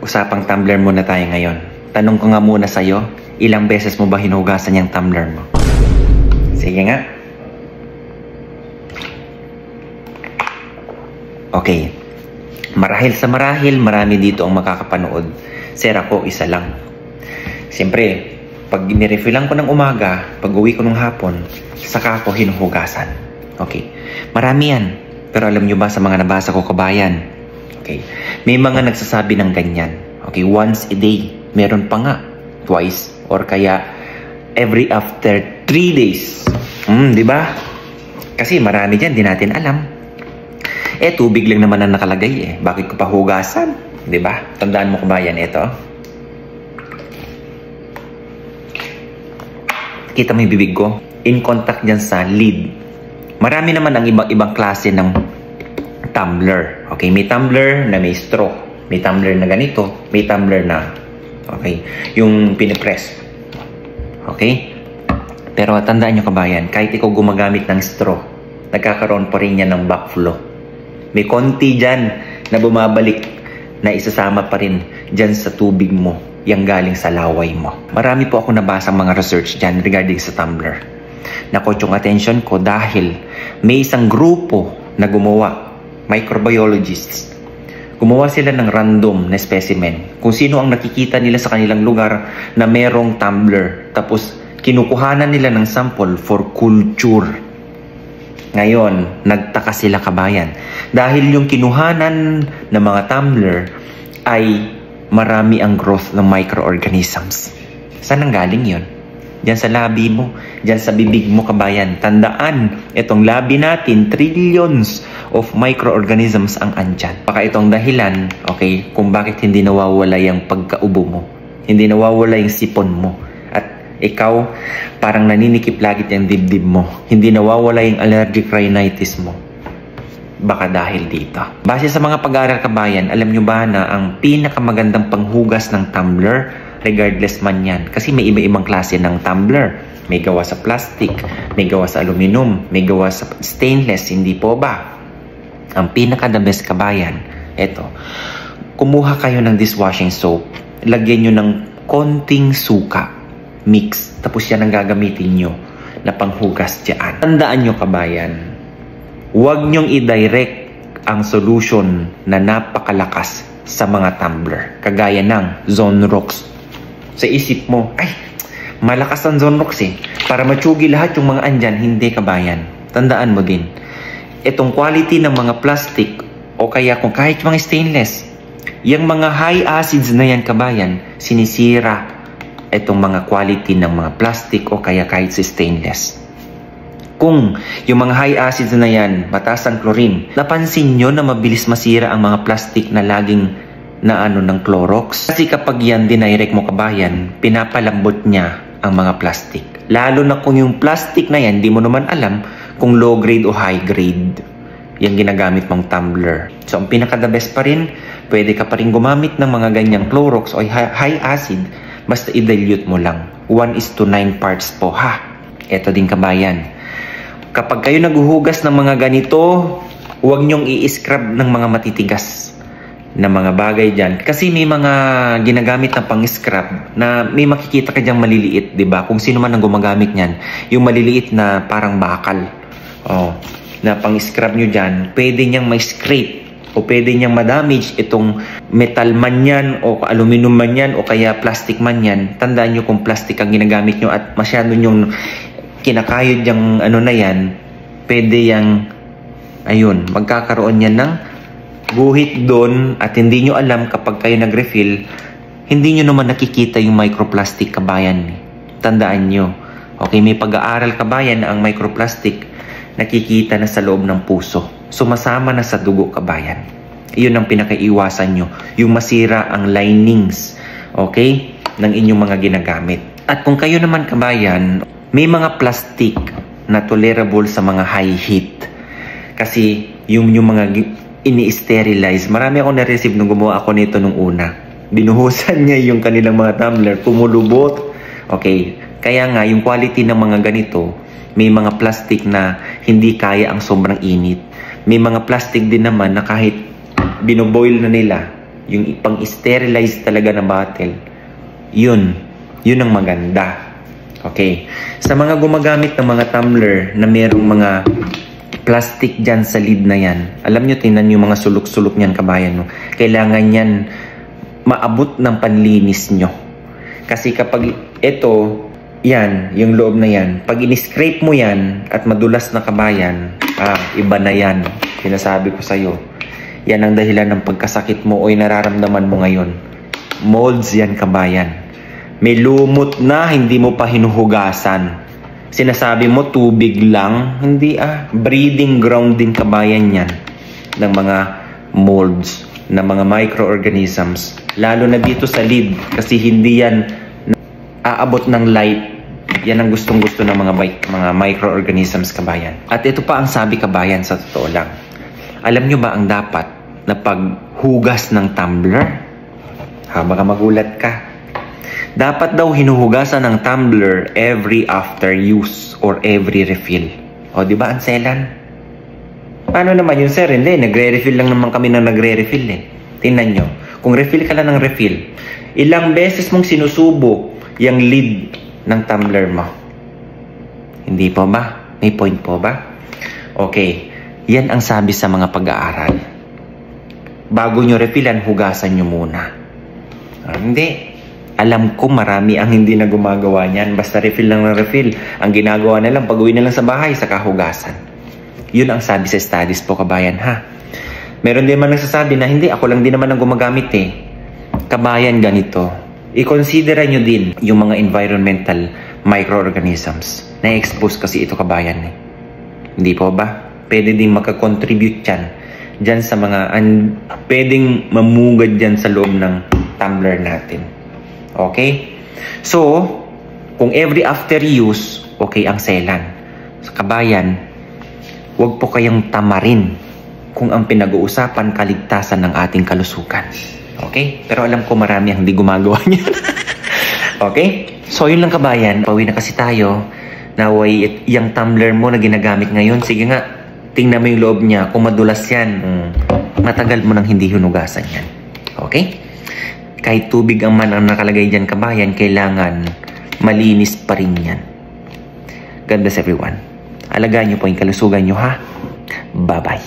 Usapang tumbler muna tayo ngayon. Tanong ko nga muna sa'yo, ilang beses mo ba hinugasan yung tumbler mo? Sige nga. Okay. Marahil sa marahil, marami dito ang makakapanood. Sir, ako, isa lang. Siyempre, pag nirefillan ko ng umaga, pag uwi ko ng hapon, saka ako hinuhugasan. Okay. Marami yan. Pero alam nyo ba sa mga nabasa ko, kabayan? Okay. May mga nagsasabi ng ganyan. Okay, once a day. Meron pa nga. Twice. Or kaya, every after 3 days. Di ba? Kasi marami dyan, di natin alam. Tubig lang naman ang nakalagay eh. Bakit ko pa hugasan? Di ba? Tandaan mo kabayan, ito. Kita mo yung bibig ko? In contact dyan sa lid. Marami naman ang ibang klase ng tumbler. Okay, may tumbler na may straw. May tumbler na ganito. May tumbler na, okay, yung pinipress. Okay? Pero tandaan nyo kabayan, kahit ikaw gumagamit ng straw, nagkakaroon pa rin yan ng backflow. May konti dyan na bumabalik na isasama pa rin dyan sa tubig mo, yung galing sa laway mo. Marami po ako nabasang mga research dyan regarding sa tumbler. Nakot yung attention ko dahil may isang grupo na gumawa, microbiologists. Gumawa sila ng random na specimen. Kung sino ang nakikita nila sa kanilang lugar na merong tumbler. Tapos kinukuhanan nila ng sample for culture. Ngayon, nagtaka sila kabayan. Dahil yung kinuhanan ng mga tumbler ay marami ang growth ng microorganisms. Saan ang galing yun? Diyan sa labi mo, diyan sa bibig mo kabayan. Tandaan, itong labi natin, trillions of microorganisms ang andyan. Baka itong dahilan, okay, kung bakit hindi nawawala yung pagkaubo mo. Hindi nawawala yung sipon mo. At ikaw, parang naninikip lagi yung dibdib mo. Hindi nawawala yung allergic rhinitis mo. Baka dahil dito. Base sa mga pag-aaral kabayan, alam nyo ba na ang pinakamagandang panghugas ng tumbler, regardless man yan. Kasi may iba-ibang klase ng tumbler. May gawa sa plastic, may gawa sa aluminum, may gawa sa stainless, hindi po ba? Ang pinaka-the best kabayan, eto. Kumuha kayo ng dishwashing soap, lagyan nyo ng konting suka, mix, tapos yan ang gagamitin nyo na panghugas dyan. Tandaan nyo kabayan, huwag nyong i-direct ang solution na napakalakas sa mga tumbler. Kagaya ng Zonrox. Sa isip mo, ay, malakas ang Zonrox eh. Para matsugi lahat yung mga andyan, hindi kabayan. Tandaan mo din, itong quality ng mga plastic o kaya kung kahit mga stainless, yung mga high acids na yan kabayan, sinisira itong mga quality ng mga plastic o kaya kahit sa stainless. Kung yung mga high acids na yan, mataas ang chlorine, napansin nyo na mabilis masira ang mga plastic na laging na ng Clorox. Kasi kapag yan dinirect mo kabayan, pinapalambot niya ang mga plastic. Lalo na kung yung plastic na yan, di mo naman alam kung low grade o high grade yung ginagamit mong tumbler. So ang pinaka-the best pa rin, pwede ka pa rin gumamit ng mga ganyang Clorox o high acid, basta i-dilute mo lang. 1:9 parts po ha. Ito din kabayan. Kapag kayo naghuhugas ng mga ganito, huwag nyong i-scrub ng mga matitigas na mga bagay dyan. Kasi may mga ginagamit na pang-scrub na may makikita ka dyang maliliit, di ba? Kung sino man ang gumagamit niyan, yung maliliit na parang bakal, na pang-scrub nyo dyan, pwede niyang may-scrape o pwede niyang ma-damage itong metal man yan o aluminum man yan o kaya plastic man yan. Tandaan nyo kung plastic ang ginagamit nyo at masyado nyong kinakayod yung na yan, pwede yang, ayun, magkakaroon yan ng guhit doon at hindi nyo alam kapag kayo nag-refill, hindi nyo naman nakikita yung microplastic kabayan. Tandaan nyo. Okay, may pag-aaral kabayan na ang microplastic nakikita na sa loob ng puso. Sumasama na sa dugo kabayan. Iyon ang pinakaiwasan nyo. Yung masira ang linings, okay, ng inyong mga ginagamit. At kung kayo naman kabayan, may mga plastic na tolerable sa mga high heat. Kasi yung mga ini-sterilize. Marami akong na-receive nung gumawa ako nito nung una. Binuhusan niya yung kanilang mga tumbler, kumulubot. Okay, kaya nga yung quality ng mga ganito, may mga plastic na hindi kaya ang sobrang init. May mga plastic din naman na kahit binoboil na nila, yung pang-sterilize talaga na bottle, yun ang maganda. Okay. Sa mga gumagamit ng mga tumbler na merong mga plastic dyan sa lid na yan, alam nyo, tingnan nyo mga sulok-sulok nyan, kabayan, no? Kailangan yan maabot ng panlinis nyo. Kasi kapag ito, yan, yung loob na yan, pag in-scrape mo yan at madulas na, kabayan, iba na yan. Sinasabi ko sa'yo, yan ang dahilan ng pagkasakit mo o nararamdaman mo ngayon. Molds yan, kabayan. May lumot na, hindi mo pa hinuhugasan. Sinasabi mo, tubig lang. Hindi breeding ground din, kabayan yan ng mga molds, ng mga microorganisms. Lalo na dito sa lid, kasi hindi yan aabot ng light. Yan ang gustong-gusto ng mga microorganisms, kabayan. At ito pa ang sabi, kabayan, sa totoo lang. Alam nyo ba ang dapat na paghugas ng tumbler? Baka magulat ka. Dapat daw hinuhugasan ng tumbler every after use or every refill. O, di ba, Anselan? Paano naman yun, sir? Hindi, nagre-refill lang naman kami na nagre-refill eh. Tingnan nyo. Kung refill ka lang ng refill, ilang beses mong sinusubo yung lid ng tumbler mo? Hindi po ba? May point po ba? Okay. Yan ang sabi sa mga pag-aaral. Bago nyo refillan, hugasan nyo muna. Hindi. Alam ko marami ang hindi na gumagawa niyan. Basta refill lang ng refill. Ang ginagawa na lang, pag-uwi na lang sa bahay, saka hugasan. Yun ang sabi sa studies po, kabayan, ha? Meron din man nagsasabi na, hindi, ako lang din naman ang gumagamit eh. Kabayan, ganito. I-considera nyo din yung mga environmental microorganisms. Na-expose kasi ito, kabayan eh. Hindi po ba? Pwede din makakontribute dyan sa mga pwedeng mamugad dyan sa loob ng tumbler natin. Okay? So, kung every after use, okay ang selan. Sa kabayan, huwag po kayong tamarin kung ang pinag-uusapan kaligtasan ng ating kalusugan. Okay? Pero alam ko marami ang hindi gumagawa niya. Okay? So, yun lang, kabayan. Pauwi na kasi tayo. Naway, yung tumbler mo na ginagamit ngayon, sige nga, tingnan mo yung loob niya. Kung madulas yan, matagal mo nang hindi hinugasan yan. Okay? Kahit tubig ang man ang nakalagay dyan, kabayan, kailangan malinis pa rin yan. God bless everyone. Alagaan nyo po yung kalusugan nyo, ha? Bye-bye.